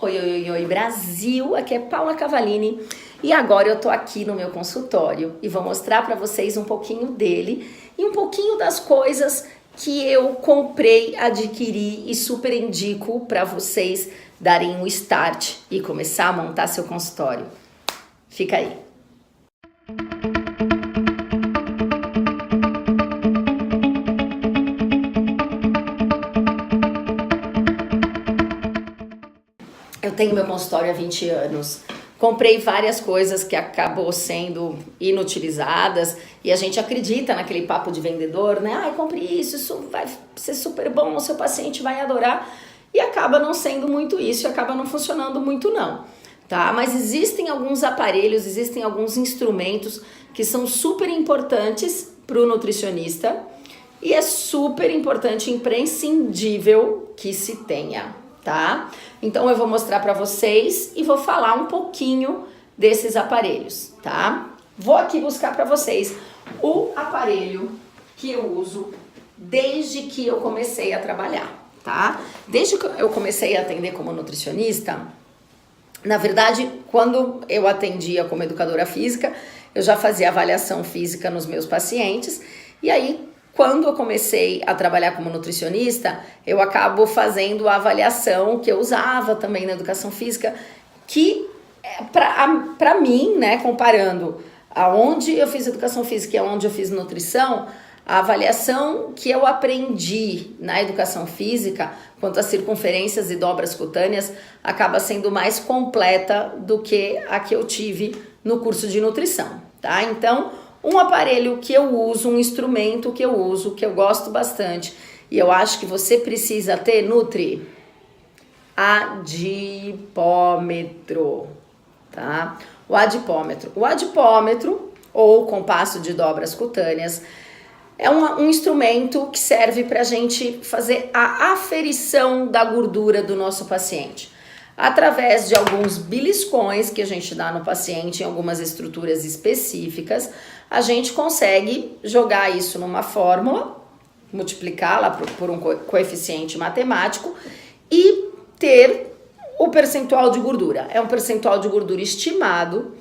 Oi, oi, oi, oi, Brasil, aqui é Paula Cavalini e agora eu tô aqui no meu consultório e vou mostrar para vocês um pouquinho dele e um pouquinho das coisas que eu comprei, adquiri e super indico para vocês darem um start e começar a montar seu consultório. Fica aí. Eu tenho meu consultório há 20 anos, comprei várias coisas que acabou sendo inutilizadas e a gente acredita naquele papo de vendedor, né? Ai, compre isso vai ser super bom, o seu paciente vai adorar e acaba não sendo muito isso, acaba não funcionando muito não, tá? Mas existem alguns aparelhos, existem alguns instrumentos que são super importantes para o nutricionista e é super importante, imprescindível que se tenha. Tá? Então eu vou mostrar para vocês e vou falar um pouquinho desses aparelhos, tá? Vou aqui buscar para vocês o aparelho que eu uso desde que eu comecei a trabalhar, tá? Desde que eu comecei a atender como nutricionista, na verdade, quando eu atendia como educadora física, eu já fazia avaliação física nos meus pacientes e aí quando eu comecei a trabalhar como nutricionista, eu acabo fazendo a avaliação que eu usava também na educação física, que para mim, né, comparando aonde eu fiz educação física e aonde eu fiz nutrição, a avaliação que eu aprendi na educação física, quanto às circunferências e dobras cutâneas, acaba sendo mais completa do que a que eu tive no curso de nutrição, tá? Então, um aparelho que eu uso, um instrumento que eu uso, que eu gosto bastante e eu acho que você precisa ter, Nutri, adipômetro, tá? O adipômetro ou compasso de dobras cutâneas é um instrumento que serve para a gente fazer a aferição da gordura do nosso paciente. Através de alguns beliscões que a gente dá no paciente em algumas estruturas específicas, a gente consegue jogar isso numa fórmula, multiplicá-la por um coeficiente matemático e ter o percentual de gordura. É um percentual de gordura estimado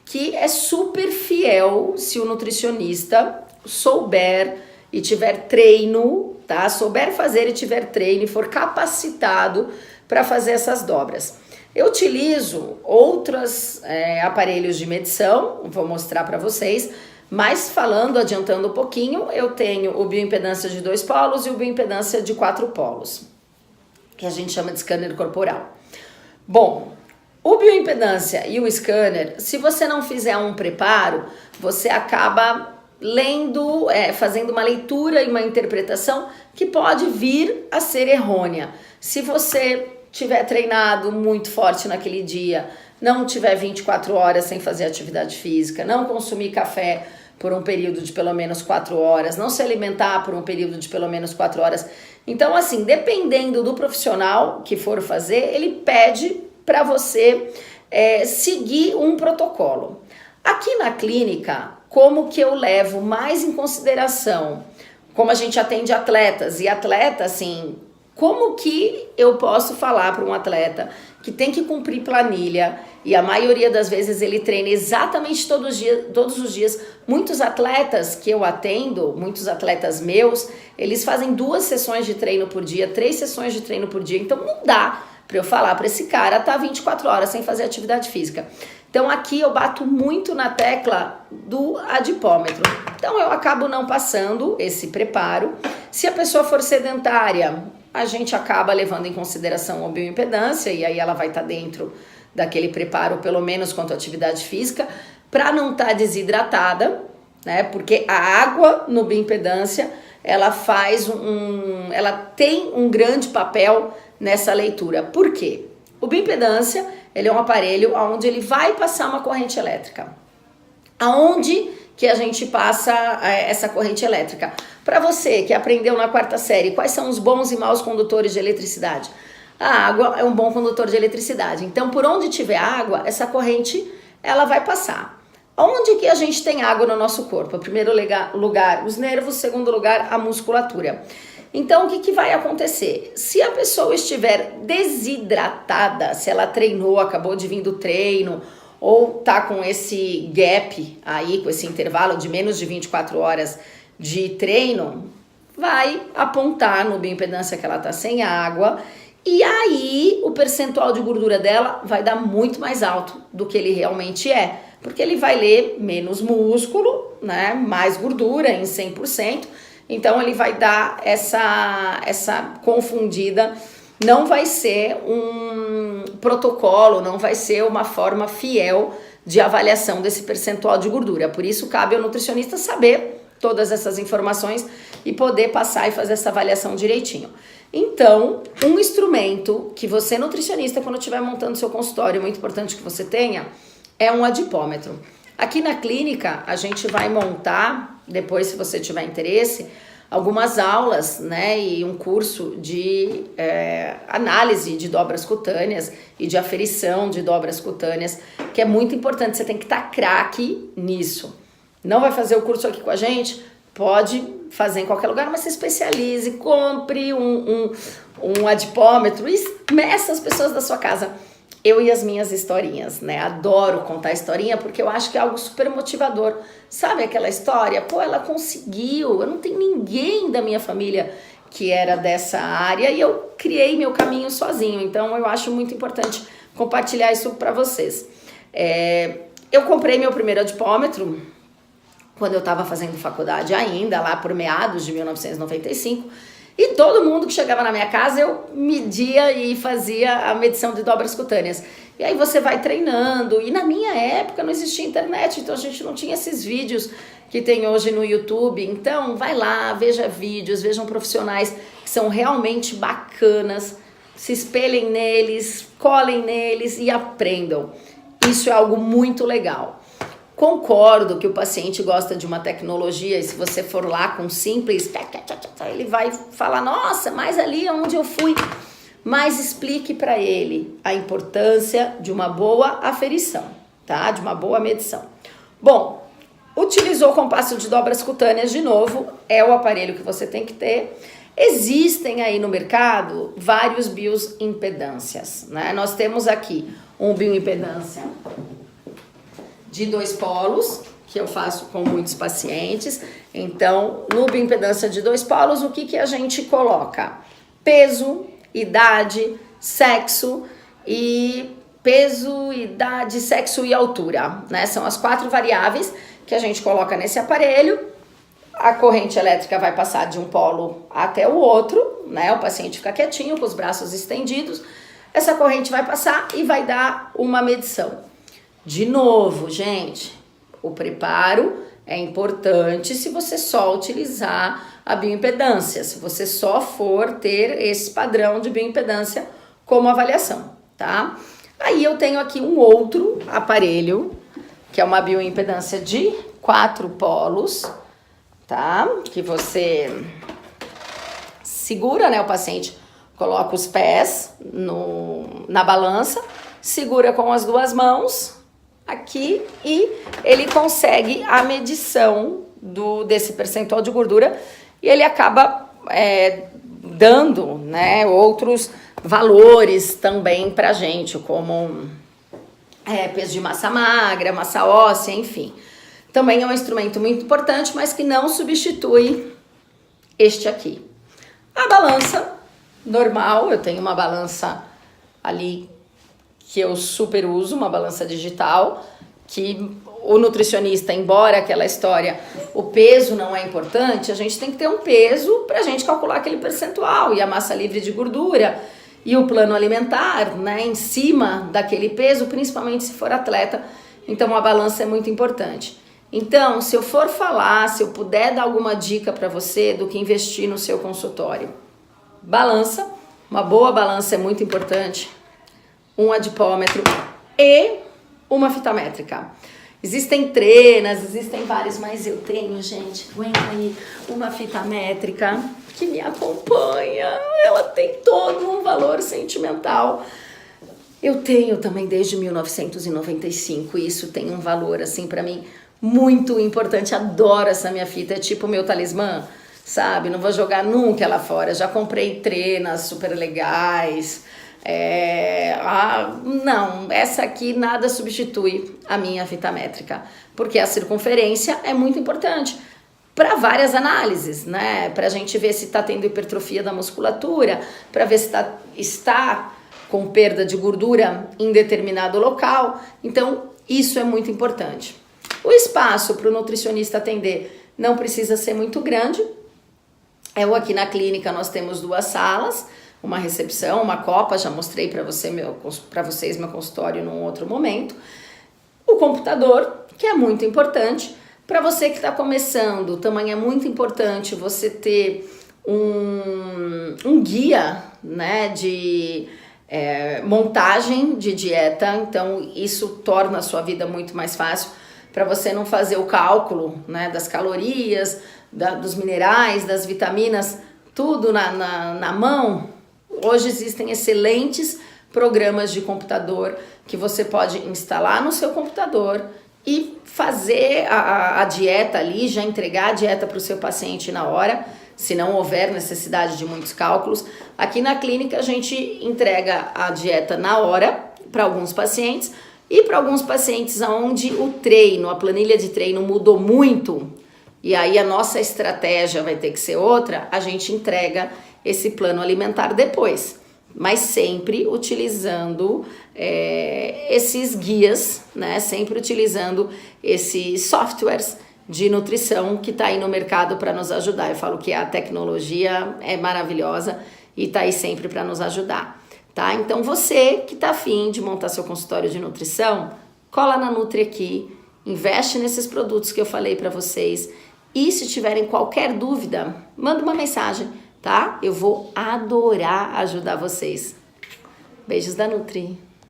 que é super fiel se o nutricionista souber e tiver treino, tá? Souber fazer e tiver treino e for capacitado para fazer essas dobras. Eu utilizo outros aparelhos de medição, vou mostrar para vocês, mas adiantando um pouquinho, eu tenho o bioimpedância de 2 polos e o bioimpedância de 4 polos, que a gente chama de scanner corporal. Bom, o bioimpedância e o scanner, se você não fizer um preparo, você acaba lendo, fazendo uma leitura e uma interpretação que pode vir a ser errônea. Se você tiver treinado muito forte naquele dia, não tiver 24 horas sem fazer atividade física, não consumir café por um período de pelo menos 4 horas, não se alimentar por um período de pelo menos 4 horas. Então, assim, dependendo do profissional que for fazer, ele pede para você seguir um protocolo. Aqui na clínica, como que eu levo mais em consideração, como a gente atende atletas, e atleta, assim, como que eu posso falar para um atleta que tem que cumprir planilha e a maioria das vezes ele treina exatamente todos os dias. Muitos atletas que eu atendo, muitos atletas meus, eles fazem 2 sessões de treino por dia, 3 sessões de treino por dia. Então não dá para eu falar para esse cara tá 24 horas sem fazer atividade física. Então aqui eu bato muito na tecla do adipômetro. Então eu acabo não passando esse preparo. Se a pessoa for sedentária, a gente acaba levando em consideração a bioimpedância e aí ela vai estar dentro daquele preparo, pelo menos quanto à atividade física, para não estar desidratada, né? Porque a água no bioimpedância, ela tem um grande papel nessa leitura. Por quê? O bioimpedância, ele é um aparelho onde ele vai passar uma corrente elétrica. Aonde que a gente passa essa corrente elétrica? Para você que aprendeu na 4ª série, quais são os bons e maus condutores de eletricidade? A água é um bom condutor de eletricidade. Então, por onde tiver água, essa corrente ela vai passar. Onde que a gente tem água no nosso corpo? Em primeiro lugar, os nervos. Em segundo lugar, a musculatura. Então, o que, que vai acontecer? Se a pessoa estiver desidratada, se ela treinou, acabou de vir do treino, ou tá com esse gap aí, com esse intervalo de menos de 24 horas de treino, vai apontar no bioimpedância que ela tá sem água, e aí o percentual de gordura dela vai dar muito mais alto do que ele realmente é, porque ele vai ler menos músculo, né, mais gordura em 100%, então ele vai dar essa confundida. Não vai ser um protocolo, não vai ser uma forma fiel de avaliação desse percentual de gordura. Por isso cabe ao nutricionista saber todas essas informações e poder passar e fazer essa avaliação direitinho. Então, um instrumento que você, nutricionista, quando estiver montando seu consultório, muito importante que você tenha, é um adipômetro. Aqui na clínica, a gente vai montar, depois se você tiver interesse, algumas aulas, né, e um curso de análise de dobras cutâneas e de aferição de dobras cutâneas, que é muito importante, você tem que estar craque nisso. Não vai fazer o curso aqui com a gente? Pode fazer em qualquer lugar, mas se especialize, compre um adipômetro e meça as pessoas da sua casa. Eu e as minhas historinhas, né? Adoro contar historinha porque eu acho que é algo super motivador. Sabe aquela história? Pô, ela conseguiu. Eu não tenho ninguém da minha família que era dessa área e eu criei meu caminho sozinho. Então eu acho muito importante compartilhar isso para vocês. Eu comprei meu primeiro adipômetro quando eu estava fazendo faculdade ainda, lá por meados de 1995. E todo mundo que chegava na minha casa, eu media e fazia a medição de dobras cutâneas. E aí você vai treinando. E na minha época não existia internet, então a gente não tinha esses vídeos que tem hoje no YouTube. Então vai lá, veja vídeos, vejam profissionais que são realmente bacanas. Se espelhem neles, colhem neles e aprendam. Isso é algo muito legal. Concordo que o paciente gosta de uma tecnologia e se você for lá com simples, ele vai falar, nossa, mas ali onde eu fui. Mas explique para ele a importância de uma boa aferição, tá? De uma boa medição. Bom, utilizou o compasso de dobras cutâneas de novo, é o aparelho que você tem que ter. Existem aí no mercado vários bioimpedâncias, né? Nós temos aqui um bioimpedância de 2 polos, que eu faço com muitos pacientes. Então, no bioimpedância de 2 polos, o que a gente coloca? Peso, idade, sexo e altura, né? São as 4 variáveis que a gente coloca nesse aparelho. A corrente elétrica vai passar de um polo até o outro, né? O paciente fica quietinho, com os braços estendidos. Essa corrente vai passar e vai dar uma medição. De novo, gente, o preparo é importante se você só utilizar a bioimpedância, se você só for ter esse padrão de bioimpedância como avaliação, tá? Aí eu tenho aqui um outro aparelho, que é uma bioimpedância de 4 polos, tá? Que você segura, né, o paciente coloca os pés na balança, segura com as 2 mãos aqui e ele consegue a medição desse percentual de gordura e ele acaba dando, né, outros valores também pra gente, como peso de massa magra, massa óssea, enfim. Também é um instrumento muito importante, mas que não substitui este aqui. A balança normal, eu tenho uma balança ali que eu super uso, uma balança digital, que o nutricionista, embora aquela história, o peso não é importante, a gente tem que ter um peso pra gente calcular aquele percentual e a massa livre de gordura e o plano alimentar, né, em cima daquele peso, principalmente se for atleta, então a balança é muito importante. Então, se eu for falar, se eu puder dar alguma dica para você do que investir no seu consultório, balança, uma boa balança é muito importante, um adipômetro e uma fita métrica. Existem trenas, existem vários, mas eu tenho, gente, aguenta aí, uma fita métrica que me acompanha, ela tem todo um valor sentimental. Eu tenho também desde 1995 e isso tem um valor, assim, pra mim, muito importante. Adoro essa minha fita, é tipo meu talismã. sabe? Não vou jogar nunca ela fora. Já comprei trenas super legais. Não, essa aqui nada substitui a minha fita métrica, porque a circunferência é muito importante para várias análises, né? Para a gente ver se está tendo hipertrofia da musculatura, para ver se está com perda de gordura em determinado local. Então, isso é muito importante. O espaço para o nutricionista atender não precisa ser muito grande. Aqui na clínica nós temos 2 salas, uma recepção, uma copa, já mostrei para vocês meu consultório num outro momento. O computador, que é muito importante. Para você que está começando, também é muito importante você ter um guia, né, de montagem de dieta. Então isso torna a sua vida muito mais fácil para você não fazer o cálculo, né, das calorias, dos minerais, das vitaminas, tudo na mão. Hoje existem excelentes programas de computador que você pode instalar no seu computador e fazer a dieta ali, já entregar a dieta para o seu paciente na hora, se não houver necessidade de muitos cálculos. Aqui na clínica a gente entrega a dieta na hora para alguns pacientes, e para alguns pacientes onde o treino, a planilha de treino mudou muito, e aí a nossa estratégia vai ter que ser outra, a gente entrega esse plano alimentar depois, mas sempre utilizando esses guias, né? Sempre utilizando esses softwares de nutrição que está aí no mercado para nos ajudar. Eu falo que a tecnologia é maravilhosa e está aí sempre para nos ajudar, tá? Então você que está afim de montar seu consultório de nutrição, cola na Nutri aqui, investe nesses produtos que eu falei para vocês, e se tiverem qualquer dúvida, manda uma mensagem, tá? Eu vou adorar ajudar vocês. Beijos da Nutri.